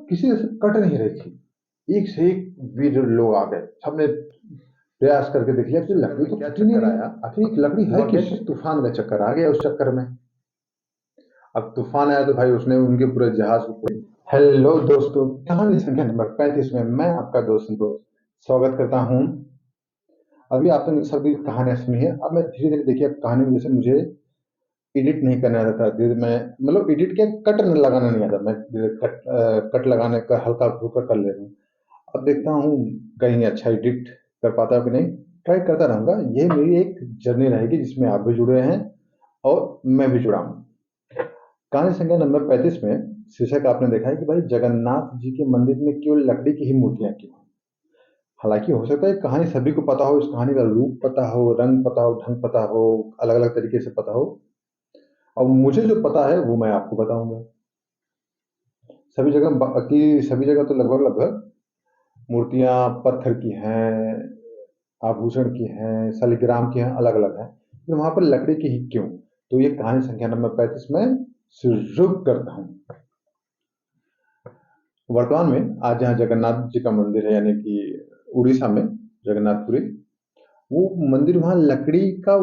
किसी से कट नहीं रही थी। एक से एक वीर लोग आ गए, सबने प्रयास करके देख लिया कि लकड़ी तो क्या चक्कर आया, आखिर एक लकड़ी है किस। तूफान का चक्कर आ गया उस चक्कर में। अब तूफान आया तो भाई उसने उनके पूरे जहाज को। हेलो दोस्तों, कहानी संख्या नंबर 35 में मैं आपका दोस्त स्वागत करता हूँ। अभी आपने सभी कहानियां सुनी है। अब मैं धीरे धीरे देखिए कहानी में, जैसे मुझे एडिट नहीं करना आता था, धीरे मैं मतलब एडिट क्या, कट लगाना नहीं आता, मैं धीरे कट लगाने का हल्का फुल्का कर ले रहा हूँ। अब देखता हूँ कहीं अच्छा एडिट कर पाता हूँ कि नहीं, ट्राई करता रहूंगा। ये मेरी एक जर्नी रहेगी जिसमें आप भी जुड़े हैं और मैं भी जुड़ा हूँ। कहानी संख्या नंबर 35 में शीर्षक आपने देखा है कि भाई जगन्नाथ जी के मंदिर में केवल लकड़ी की ही मूर्तियां क्यों। हालांकि हो सकता है कहानी सभी को पता हो, इस कहानी का रूप पता हो, रंग पता हो, ढंग पता हो, अलग अलग तरीके से पता हो। और मुझे जो पता है वो मैं आपको बताऊंगा। सभी जगह बाकी सभी जगह तो लगभग लगभग मूर्तियां पत्थर की हैं, आभूषण की हैं, शालिग्राम की हैं, अलग अलग हैं, तो वहां पर लकड़ी की ही क्यों। तो ये कहानी संख्या नंबर 35 में शुरू करता हूं। वर्तमान में आज जहाँ जगन्नाथ जी का मंदिर है, यानी कि उड़ीसा में जगन्नाथपुरी, वो मंदिर, वहां लकड़ी का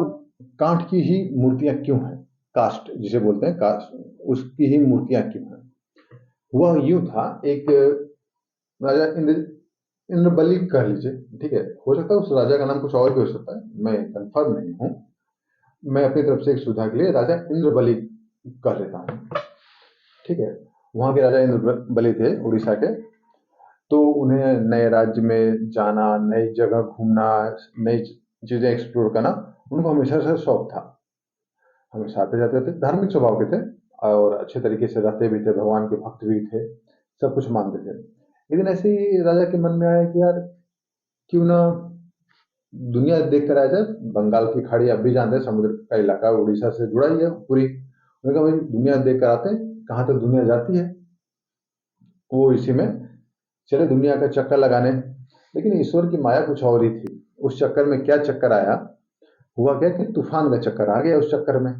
काठ की ही मूर्तियां क्यों हैं, कास्ट जिसे बोलते हैं, कास्ट, उसकी ही मूर्तियां क्यों हैं। वह यूं था, एक राजा इंद्रबली कह लीजिए, ठीक है, हो सकता है उस राजा का नाम कुछ और भी हो सकता है, मैं कंफर्म नहीं हूं। मैं अपनी तरफ से एक सुविधा के लिए राजा इंद्रबली कह लेता हूं, ठीक है। वहां के राजा इंद्रबली थे उड़ीसा के। तो उन्हें नए राज्य में जाना, नई जगह घूमना, नई चीजें एक्सप्लोर करना उनको हमेशा से शौक था। हमेशा आते जाते थे, धार्मिक स्वभाव के थे और अच्छे तरीके से रहते भी थे, भगवान के भक्त भी थे, सब कुछ मानते थे। लेकिन ऐसे ही राजा के मन में आया कि यार क्यों ना दुनिया देख कर आया जाए। बंगाल की खाड़ी आप भी जानते हैं, समुद्र का इलाका उड़ीसा से जुड़ा ही है पूरी। उन्होंने कहा भाई दुनिया देख कर आते हैं, कहाँ तक दुनिया जाती है। वो इसी में चले दुनिया का चक्कर लगाने। लेकिन ईश्वर की माया कुछ और ही थी। उस चक्कर में क्या चक्कर आया, हुआ क्या कि तूफान का चक्कर आ गया उस चक्कर में।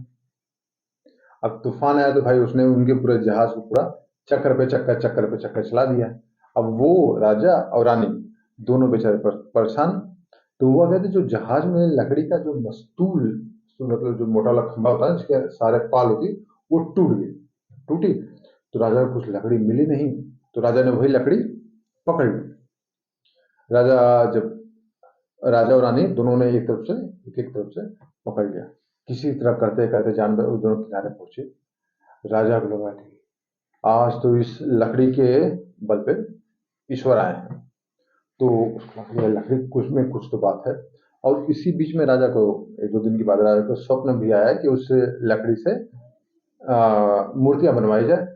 अब तूफान आया तो भाई उसने उनके पूरे जहाज को पूरा चक्कर पे चक्कर चला दिया। अब वो राजा और रानी दोनों बेचारे परेशान। तो हुआ क्या था, जो जहाज में लकड़ी का जो मस्तूल, तो मतलब जो मोटा वाला खंभा होता है जिसके सारे पाल होती, वो टूटी। तो राजा को कुछ लकड़ी मिली नहीं। तो राजा ने वही लकड़ी पकड़ ली। राजा जब राजा और रानी दोनों ने एक तरफ से पकड़ लिया। किसी तरह करते करते जानवर दोनों किनारे पहुंचे। राजा को लगा कि आज तो इस लकड़ी के बल पे ईश्वर आए हैं। तो उसको लगा लकड़ी कुछ में कुछ तो बात है। और इसी बीच में राजा को एक दो दिन के बाद राजा को स्वप्न भी आया कि उस लकड़ी से मूर्तियां बनवाई जाए।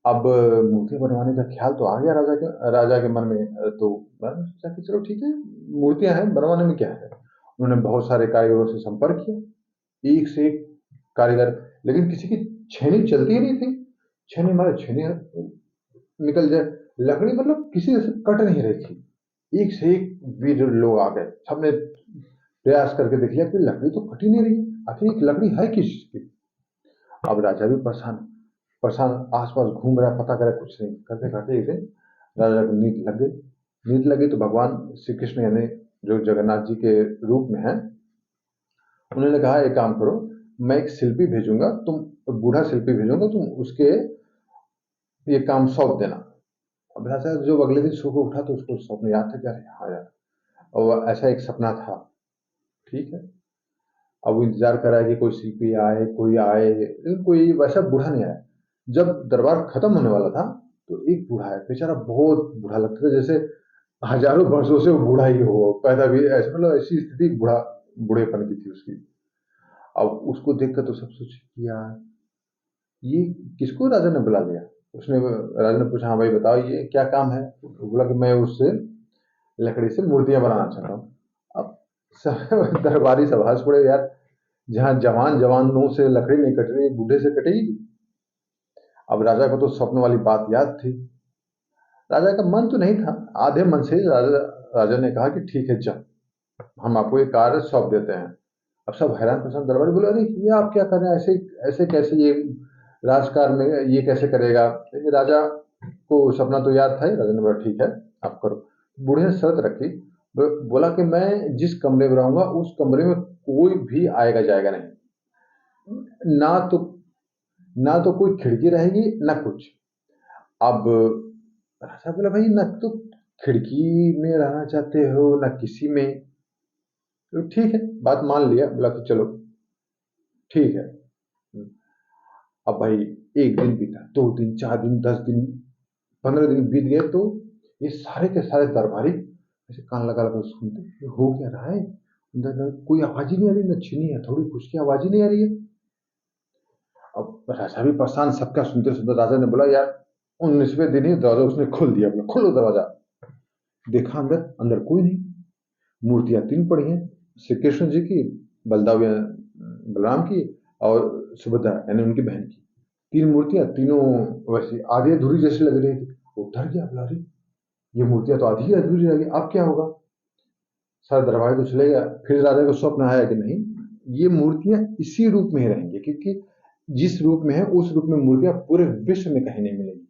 अब मूर्तियां बनवाने का ख्याल तो आ गया राजा के मन में। तो मैंने सोचा कि चलो ठीक है, मूर्तियां हैं, बनवाने में क्या है। उन्होंने बहुत सारे कारीगरों से संपर्क किया, एक से एक कारीगर, लेकिन किसी की छेनी चलती ही नहीं थी। छेनी मारे छेनी निकल जाए, लकड़ी मतलब किसी से कट नहीं रही थी। एक से एक वीर लोग आ गए, सबने प्रयास करके देख लिया कि लकड़ी तो कट ही नहीं रही, आखिर एक लकड़ी है किस की। अब राजा भी परेशान परेशान आसपास घूम रहा है, पता करे, कुछ नहीं करते करते एक दिन राजा को नींद लगी। तो भगवान श्री कृष्ण यानी जो जगन्नाथ जी के रूप में है, उन्होंने कहा एक काम करो, मैं एक शिल्पी भेजूंगा, तुम बूढ़ा शिल्पी भेजूंगा, तुम उसके ये काम सौंप देना। अब राजा जब अगले दिन सुबह उठा तो उसको स्वप्न याद था, क्या हाँ यार, और ऐसा एक सपना था, ठीक है। अब वो इंतजार कर रहा है कि कोई शिल्पी आए, कोई आए, लेकिन कोई वैसा बूढ़ा नहीं आया। जब दरबार खत्म होने वाला था तो एक बूढ़ा है, बेचारा बहुत बूढ़ा लगता था, जैसे हजारों वर्षों से वो बूढ़ा ही हो, पैदा भी ऐसे, मतलब ऐसी स्थिति बूढ़ेपन की थी उसकी। अब उसको देखकर तो सब सोचे कि यार ये किसको राजा ने बुला लिया। राजा ने पूछा हाँ भाई बताओ ये क्या काम है। तो बोला कि मैं उससे लकड़ी से मूर्तियां बनाना चाहता हूँ। अब दरबारी सब हंस पड़े, यार जहाँ जवानों से लकड़ी नहीं कट रही, बूढ़े से कटेगी। अब राजा को तो स्वप्न वाली बात याद थी। राजा का मन तो नहीं था, आधे मन से ही राजा ने कहा कि ठीक है चल, हम आपको ये कार्य सौंप देते हैं। अब सब हैरान परेशान, दरबारी बोले अरे ये आप क्या कर रहे हैं, ऐसे ऐसे कैसे, ये राजकार में ये कैसे करेगा? लेकिन राजा को सपना तो याद था ही, राजा ने बोला ठीक है, आप करो। बूढ़े ने शर्त रखी, बोला कि मैं जिस कमरे में रहूंगा उस कमरे में कोई भी आएगा जाएगा नहीं, ना तो ना तो कोई खिड़की रहेगी ना कुछ। अब राजा बोला भाई ना तो खिड़की में रहना चाहते हो ना किसी में, तो ठीक है, बात मान लिया। बोला कि चलो ठीक है। अब भाई एक दिन बीता, 2 दिन, 4 दिन, 10 दिन, 15 दिन बीत गए, तो ये सारे के सारे दरबारी ऐसे कान लगा लगा सुनते, ये हो क्या रहा है? अंदर न कोई आवाज ही नहीं आ रही, न छीनी हथौड़ी कुछ की आवाज ही नहीं आ रही है। अब राजा भी परेशान, सबका सुनते सुनते राजा ने बोला यार 19वें दिन ही दरवाजा उसने खोल दिया। बोला खोलो दरवाजा। देखा अंदर, अंदर कोई नहीं। मूर्तियां 3 पड़ी हैं, श्री कृष्ण जी की, बलदाव बलराम की, और सुभद्रा यानी उनकी बहन की। 3 मूर्तियां, तीनों वैसी आधी अधूरी जैसी लग रही थी। वो डर गया, बोला अरे ये मूर्तियां तो आधी ही अधूरी रह गई, अब क्या होगा? सारा दरबार तो चले गया। फिर राजा को स्वप्न आया कि नहीं, ये मूर्तियां इसी रूप में ही रहेंगी, क्योंकि जिस रूप में है उस रूप में मूर्तियां पूरे विश्व में कहीं नहीं मिलेंगी।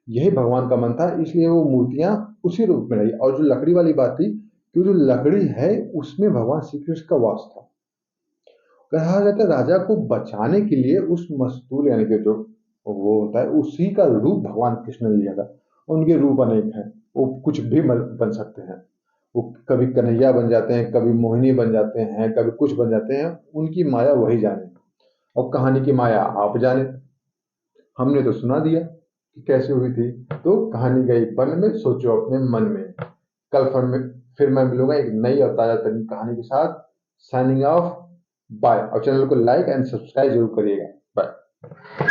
यही भगवान का मन था, इसलिए वो मूर्तियां उसी रूप में रही। और जो लकड़ी वाली बात थी, कि जो लकड़ी है उसमें भगवान श्री कृष्ण का वास था। कहा जाता है राजा को बचाने के लिए उस मस्तूल यानी कि जो वो होता है उसी का रूप भगवान कृष्ण ने लिया था। उनके रूप अनेक हैं, वो कुछ भी बन सकते हैं। वो कभी कन्हैया बन जाते हैं, कभी मोहिनी बन जाते हैं, कभी कुछ बन जाते हैं, उनकी माया वही जाने। और कहानी की माया आप जाने, हमने तो सुना दिया कि कैसे हुई थी। तो कहानी गई बन में, सोचो अपने मन में। कल फिर मैं मिलूंगा एक नई और ताजा तरीन कहानी के साथ। Signing off, bye. और चैनल को लाइक एंड सब्सक्राइब जरूर करिएगा। बाय।